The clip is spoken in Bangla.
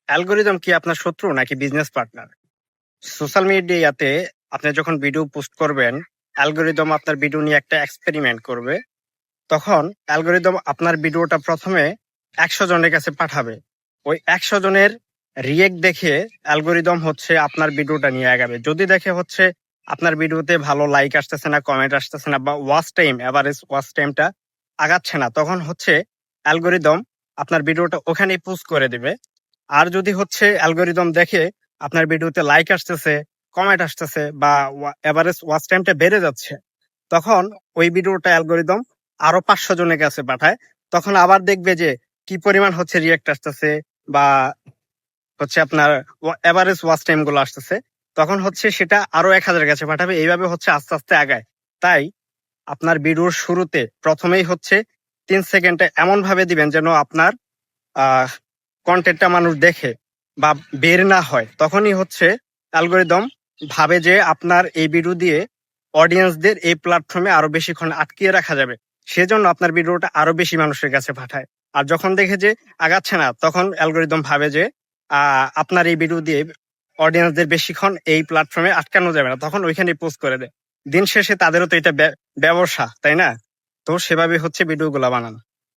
অ্যালগরিদম কি আপনার শত্রু নাকি বিজনেস পার্টনার? সোশ্যাল মিডিয়াতে আপনি যখন ভিডিও পোস্ট করবেন, অ্যালগরিদম আপনার ভিডিও নিয়ে একটা এক্সপেরিমেন্ট করবে। তখন অ্যালগরিদম আপনার ভিডিওটা প্রথমে ১০০ জনের কাছে পাঠাবে। ওই ১০০ জনের রিয়েক্ট দেখে অ্যালগরিদম হচ্ছে আপনার ভিডিওটা নিয়ে আগাবে। যদি দেখে হচ্ছে আপনার ভিডিওতে ভালো লাইক আসতেছে না, কমেন্ট আসতেছে না, বা ওয়াচ টাইম, এভারেজ ওয়াচ টাইমটা আগাচ্ছে না, তখন হচ্ছে অ্যালগরিদম আপনার ভিডিওটা ওখানেই পোস্ট করে দিবে। আর যদি হচ্ছে অ্যালগরিদম দেখে আপনার ভিডিওতে লাইক আসতেছে, কমেন্ট আসতেছে, বা এভারেজ ওয়াচ টাইমটা বেড়ে যাচ্ছে, তখন ওই ভিডিওটা অ্যালগরিদম আরো ৫০০ জনের কাছে পাঠায়। তখন আবার দেখবে যে কি পরিমাণ হচ্ছে রিয়েক্ট আসতেছে, বা হচ্ছে আপনার এভারেজ ওয়াচ টাইম গুলো আসতেছে। তখন হচ্ছে সেটা আরো ১০০০ কাছে পাঠাবে। এইভাবে হচ্ছে আস্তে আস্তে আগায়। তাই আপনার ভিডিওর শুরুতে প্রথমেই হচ্ছে ৩ সেকেন্ডে এমন ভাবে দিবেন যেন আপনার আহ কন্টেন্টটা মানুষ দেখে বা বের না হয়। তখনই হচ্ছে অ্যালগরিদম ভাবে যে আপনার এই ভিডিও দিয়ে অডিয়েন্সদের এই প্ল্যাটফর্মে আরো বেশিক্ষণ আটকিয়ে রাখা যাবে। সেজন্য আপনার ভিডিওটা আরো বেশি মানুষের কাছে পাঠায়। আর যখন দেখে যে আগাচ্ছে না, তখন অ্যালগরিদম ভাবে যে আপনার এই ভিডিও দিয়ে অডিয়েন্সদের বেশিক্ষণ এই প্ল্যাটফর্মে আটকানো যাবে না, তখন ওইখানে পোস্ট করে দেয়। দিন শেষে তাদেরও তো এটা ব্যবসা, তাই না? তো সেভাবে হচ্ছে ভিডিওগুলো বানানো।